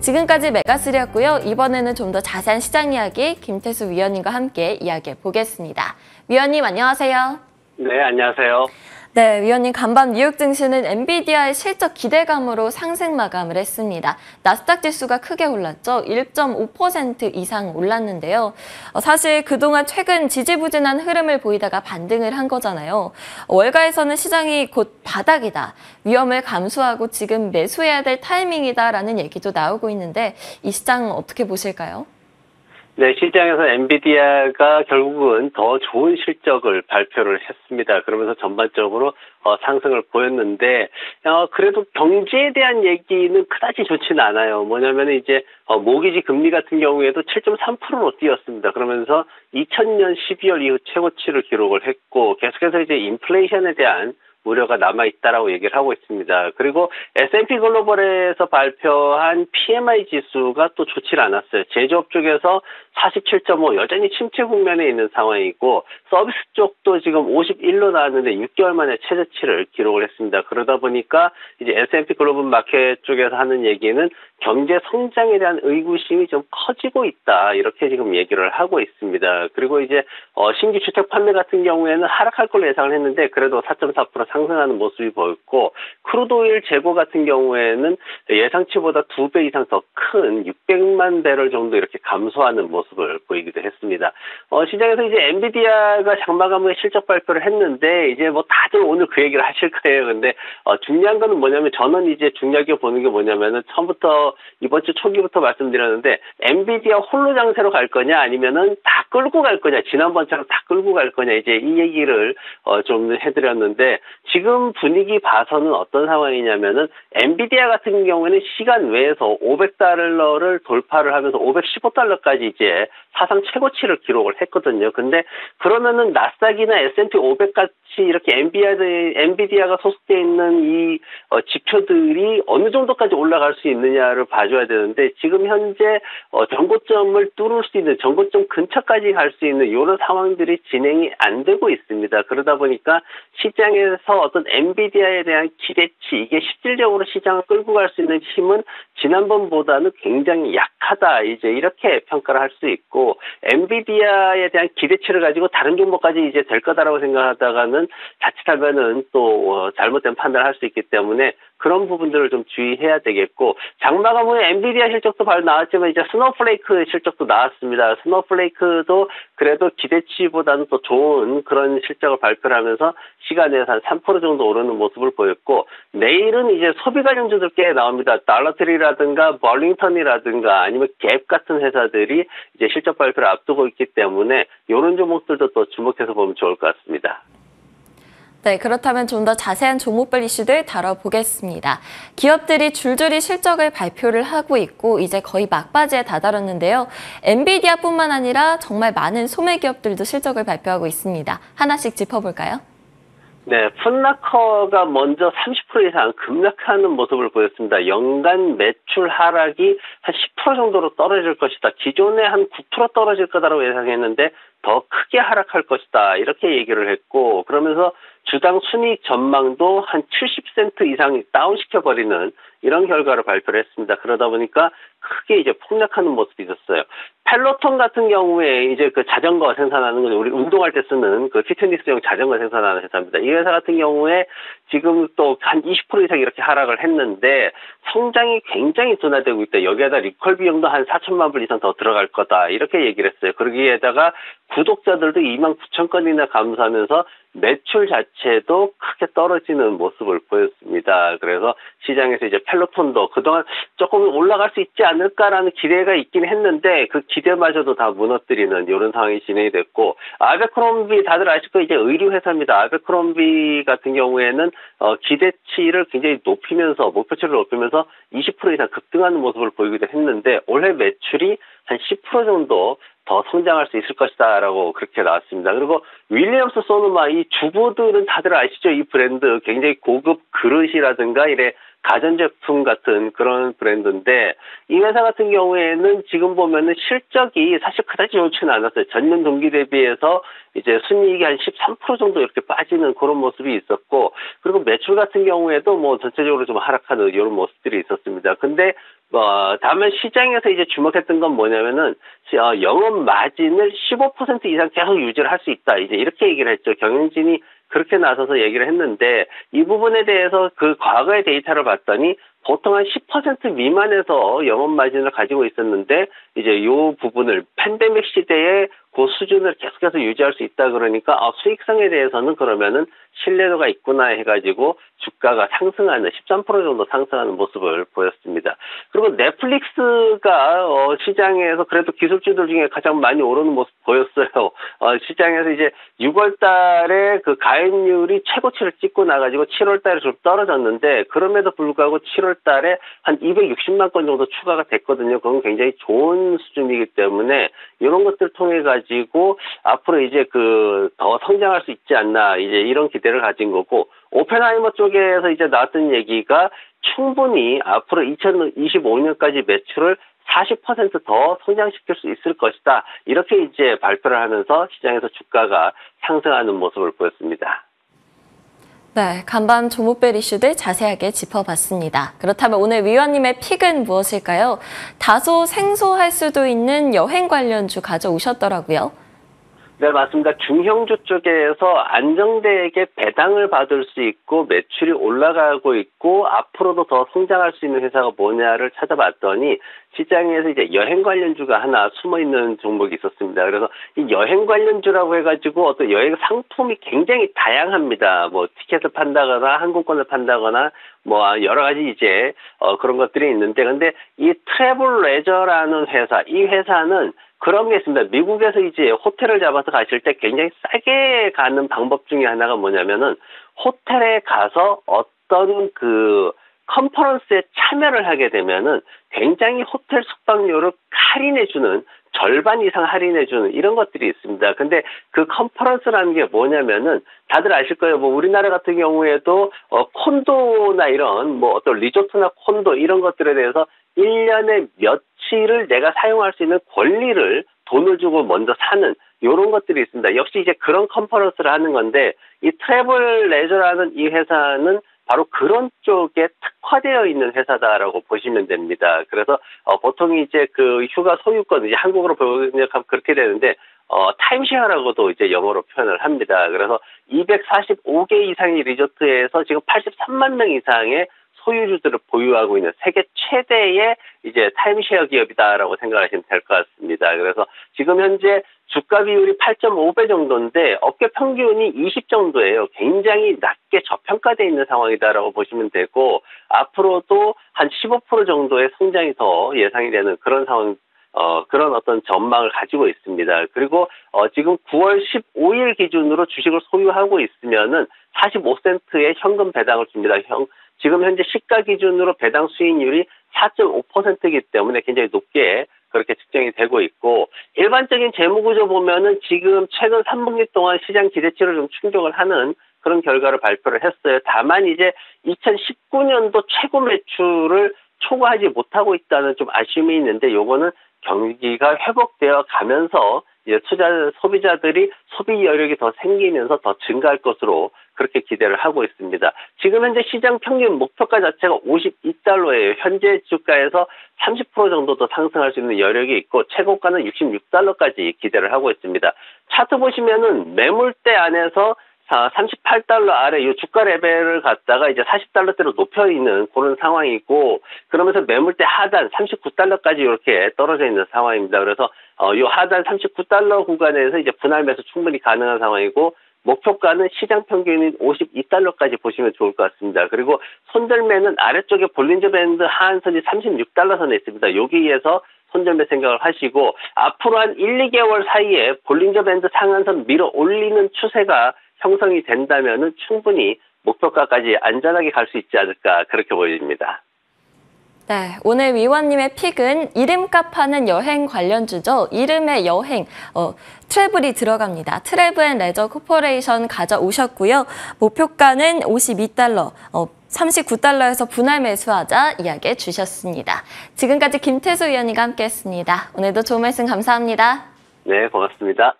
지금까지 메가3였고요. 이번에는 좀 더 자세한 시장 이야기 김태수 위원님과 함께 이야기해 보겠습니다. 위원님 안녕하세요. 네, 안녕하세요. 네, 위원님 간밤 뉴욕 증시는 엔비디아의 실적 기대감으로 상승 마감을 했습니다. 나스닥 지수가 크게 올랐죠. 1.5% 이상 올랐는데요. 사실 그동안 최근 지지부진한 흐름을 보이다가 반등을 한 거잖아요. 월가에서는 시장이 곧 바닥이다. 위험을 감수하고 지금 매수해야 될 타이밍이다라는 얘기도 나오고 있는데 이 시장 어떻게 보실까요? 네, 시장에서 엔비디아가 결국은 더 좋은 실적을 발표를 했습니다. 그러면서 전반적으로 상승을 보였는데, 그래도 경제에 대한 얘기는 그다지 좋지는 않아요. 뭐냐면 이제 모기지 금리 같은 경우에도 7.3%로 뛰었습니다. 그러면서 2000년 12월 이후 최고치를 기록을 했고, 계속해서 이제 인플레이션에 대한 우려가 남아있다라고 얘기를 하고 있습니다. 그리고 S&P 글로벌에서 발표한 PMI 지수가 또 좋지 않았어요. 제조업 쪽에서 47.5 여전히 침체 국면에 있는 상황이고 서비스 쪽도 지금 51로 나왔는데 6개월 만에 최저치를 기록을 했습니다. 그러다 보니까 이제 S&P 글로벌 마켓 쪽에서 하는 얘기는 경제 성장에 대한 의구심이 좀 커지고 있다. 이렇게 지금 얘기를 하고 있습니다. 그리고 이제 신규 주택 판매 같은 경우에는 하락할 걸로 예상을 했는데 그래도 4.4% 상승하는 모습이 보였고 크루드 오일 재고 같은 경우에는 예상치보다 2배 이상 더 큰 600만 배럴 정도 이렇게 감소하는 모습을 보이기도 했습니다. 시장에서 이제 엔비디아가 장마감의 실적 발표를 했는데 이제 뭐 다들 오늘 그 얘기를 하실 거예요. 근데 중요한 거는 뭐냐면 저는 이제 중요하게 보는 게 뭐냐면은 처음부터 이번 주 초기부터 말씀드렸는데 엔비디아 홀로 장세로 갈 거냐 아니면은 다 끌고 갈 거냐 지난번처럼 다 끌고 갈 거냐 이제 이 얘기를 좀 해드렸는데 지금 분위기 봐서는 어떤 상황이냐면은 엔비디아 같은 경우에는 시간 외에서 500달러를 돌파를 하면서 515달러까지 이제 사상 최고치를 기록을 했거든요. 근데 그러면은 나스닥이나 S&P 500 같이 이렇게 엔비디아가 소속되어 있는 이 지표들이 어느 정도까지 올라갈 수 있느냐를 봐줘야 되는데 지금 현재 전고점을 뚫을 수 있는 전고점 근처까지 갈 수 있는 이런 상황들이 진행이 안 되고 있습니다. 그러다 보니까 시장에서 어떤 엔비디아에 대한 기대치 이게 실질적으로 시장을 끌고 갈 수 있는 힘은 지난번보다는 굉장히 약하다 이제 이렇게 평가를 할 수 있고 엔비디아에 대한 기대치를 가지고 다른 종목까지 이제 될 거다라고 생각하다가는 자칫하면은 또 잘못된 판단을 할 수 있기 때문에 그런 부분들을 좀 주의해야 되겠고 장마감 후에 엔비디아 실적도 바로 나왔지만 이제 스노우플레이크 실적도 나왔습니다. 스노우플레이크도 그래도 기대치보다는 또 좋은 그런 실적을 발표를 하면서 시간에서 한 3% 정도 오르는 모습을 보였고 내일은 이제 소비 관련주들 꽤 나옵니다. 달러트리라든가 벌링턴이라든가 아니면 갭 같은 회사들이 이제 실적 발표를 앞두고 있기 때문에 이런 종목들도 또 주목해서 보면 좋을 것 같습니다. 네, 그렇다면 좀 더 자세한 종목별 이슈들 다뤄보겠습니다. 기업들이 줄줄이 실적을 발표를 하고 있고 이제 거의 막바지에 다다랐는데요. 엔비디아뿐만 아니라 정말 많은 소매 기업들도 실적을 발표하고 있습니다. 하나씩 짚어볼까요? 네, 풋나커가 먼저 30% 이상 급락하는 모습을 보였습니다. 연간 매출 하락이 한 10% 정도로 떨어질 것이다. 기존에 한 9% 떨어질 거다라고 예상했는데 더 크게 하락할 것이다. 이렇게 얘기를 했고 그러면서 주당 순이익 전망도 한 70센트 이상 다운시켜버리는 이런 결과를 발표를 했습니다. 그러다 보니까 크게 이제 폭락하는 모습이 있었어요. 펠로톤 같은 경우에 이제 그 자전거 생산하는 거 우리 운동할 때 쓰는 그 피트니스용 자전거 생산하는 회사입니다. 이 회사 같은 경우에 지금 또 한 20% 이상 이렇게 하락을 했는데 성장이 굉장히 둔화되고 있다. 여기에다 리콜 비용도 한 4천만 불 이상 더 들어갈 거다. 이렇게 얘기를 했어요. 거기에다가 구독자들도 29,000건이나 감소하면서 매출 자체도 크게 떨어지는 모습을 보였습니다. 그래서 시장에서 이제 펠로톤도 그동안 조금 올라갈 수 있지 않을까라는 기대가 있긴 했는데 그 기대마저도 다 무너뜨리는 이런 상황이 진행이 됐고 아베크롬비 다들 아실 거예요. 이제 의류 회사입니다. 아베크롬비 같은 경우에는 기대치를 굉장히 높이면서 목표치를 높이면서 20% 이상 급등하는 모습을 보이기도 했는데 올해 매출이 한 10% 정도 더 성장할 수 있을 것이다라고 그렇게 나왔습니다. 그리고 윌리엄스 소노마 이 주부들은 다들 아시죠? 이 브랜드 굉장히 고급 그릇이라든가 이래 가전제품 같은 그런 브랜드인데 이 회사 같은 경우에는 지금 보면은 실적이 사실 그다지 좋지는 않았어요. 전년 동기 대비해서 이제 순이익이 한 13% 정도 이렇게 빠지는 그런 모습이 있었고 그리고 매출 같은 경우에도 뭐 전체적으로 좀 하락하는 이런 모습들이 있었습니다. 근데 다만 시장에서 이제 주목했던 건 뭐냐면은, 영업 마진을 15% 이상 계속 유지를 할 수 있다. 이제 이렇게 얘기를 했죠. 경영진이 그렇게 나서서 얘기를 했는데, 이 부분에 대해서 그 과거의 데이터를 봤더니, 보통 한 10% 미만에서 영업 마진을 가지고 있었는데, 이제 이 부분을 팬데믹 시대에 그 수준을 계속해서 유지할 수 있다 그러니까, 수익성에 대해서는 그러면은 신뢰도가 있구나 해가지고 주가가 상승하는 13% 정도 상승하는 모습을 보였습니다. 그리고 넷플릭스가 시장에서 그래도 기술주들 중에 가장 많이 오르는 모습 보였어요. 시장에서 이제 6월 달에 그 가입률이 최고치를 찍고 나가지고 7월 달에 좀 떨어졌는데, 그럼에도 불구하고 7월 달에 한 260만 건 정도 추가가 됐거든요. 그건 굉장히 좋은 수준이기 때문에 이런 것들 통해 가지고 앞으로 이제 더 성장할 수 있지 않나, 이제 이런 기대를 가진 거고, 오펜하이머 쪽에서 이제 나왔던 얘기가 충분히 앞으로 2025년까지 매출을 40% 더 성장시킬 수 있을 것이다. 이렇게 이제 발표를 하면서 시장에서 주가가 상승하는 모습을 보였습니다. 네, 간밤 종목별 이슈들 자세하게 짚어봤습니다. 그렇다면 오늘 위원님의 픽은 무엇일까요? 다소 생소할 수도 있는 여행 관련주 가져오셨더라고요. 네, 맞습니다. 중형주 쪽에서 안정되게 배당을 받을 수 있고 매출이 올라가고 있고 앞으로도 더 성장할 수 있는 회사가 뭐냐를 찾아봤더니 시장에서 이제 여행 관련주가 하나 숨어 있는 종목이 있었습니다. 그래서 이 여행 관련주라고 해가지고 어떤 여행 상품이 굉장히 다양합니다. 뭐 티켓을 판다거나 항공권을 판다거나 뭐 여러 가지 이제 그런 것들이 있는데, 근데 이 트래블 레저라는 회사, 이 회사는 그런 게 있습니다. 미국에서 이제 호텔을 잡아서 가실 때 굉장히 싸게 가는 방법 중에 하나가 뭐냐면은 호텔에 가서 어떤 컨퍼런스에 참여를 하게 되면은 굉장히 호텔 숙박료를 할인해주는, 절반 이상 할인해주는 이런 것들이 있습니다. 근데 그 컨퍼런스라는 게 뭐냐면은 다들 아실 거예요. 뭐 우리나라 같은 경우에도 콘도나 이런 뭐 어떤 리조트나 콘도 이런 것들에 대해서 1년에 며칠을 내가 사용할 수 있는 권리를 돈을 주고 먼저 사는 이런 것들이 있습니다. 역시 이제 그런 컨퍼런스를 하는 건데, 이 트래블 레저라는 이 회사는 바로 그런 쪽에 특화되어 있는 회사다라고 보시면 됩니다. 그래서 보통 이제 휴가 소유권, 이제 한국어로 번역하면 그렇게 되는데 타임쉐어라고도 이제 영어로 표현을 합니다. 그래서 245개 이상의 리조트에서 지금 83만 명 이상의 소유주들을 보유하고 있는 세계 최대의 이제 타임쉐어 기업이다라고 생각하시면 될 것 같습니다. 그래서 지금 현재 주가 비율이 8.5배 정도인데 업계 평균이 20 정도예요. 굉장히 낮게 저평가되어 있는 상황이다라고 보시면 되고, 앞으로도 한 15% 정도의 성장이 더 예상이 되는 그런 상황, 그런 어떤 전망을 가지고 있습니다. 그리고 지금 9월 15일 기준으로 주식을 소유하고 있으면은 45센트의 현금 배당을 줍니다. 지금 현재 시가 기준으로 배당 수익률이 4.5%이기 때문에 굉장히 높게 그렇게 측정이 되고 있고, 일반적인 재무구조 보면은 지금 최근 3분기 동안 시장 기대치를 좀 충족을 하는 그런 결과를 발표를 했어요. 다만 이제 2019년도 최고 매출을 초과하지 못하고 있다는 좀 아쉬움이 있는데, 요거는 경기가 회복되어 가면서 이제 소비자들이 소비 여력이 더 생기면서 더 증가할 것으로 그렇게 기대를 하고 있습니다. 지금 현재 시장 평균 목표가 자체가 52달러예요. 현재 주가에서 30% 정도 더 상승할 수 있는 여력이 있고, 최고가는 66달러까지 기대를 하고 있습니다. 차트 보시면은 매물대 안에서 38달러 아래 이 주가 레벨을 갖다가 이제 40달러대로 높여 있는 그런 상황이고, 그러면서 매물대 하단 39달러까지 이렇게 떨어져 있는 상황입니다. 그래서 이 하단 39달러 구간에서 이제 분할 매수 충분히 가능한 상황이고, 목표가는 시장 평균인 52달러까지 보시면 좋을 것 같습니다. 그리고 손절매는 아래쪽에 볼린저 밴드 하한선이 36달러 선에 있습니다. 여기에서 손절매 생각을 하시고, 앞으로 한 1, 2개월 사이에 볼린저 밴드 상한선 밀어 올리는 추세가 형성이 된다면은 충분히 목표가까지 안전하게 갈 수 있지 않을까, 그렇게 보입니다. 네, 오늘 위원님의 픽은 이름값 하는 여행 관련주죠. 이름의 여행, 트래블이 들어갑니다. 트래블 레저 코퍼레이션 가져오셨고요. 목표가는 52달러, 39달러에서 분할 매수하자 이야기해 주셨습니다. 지금까지 김태수 위원님과 함께했습니다. 오늘도 좋은 말씀 감사합니다. 네, 고맙습니다.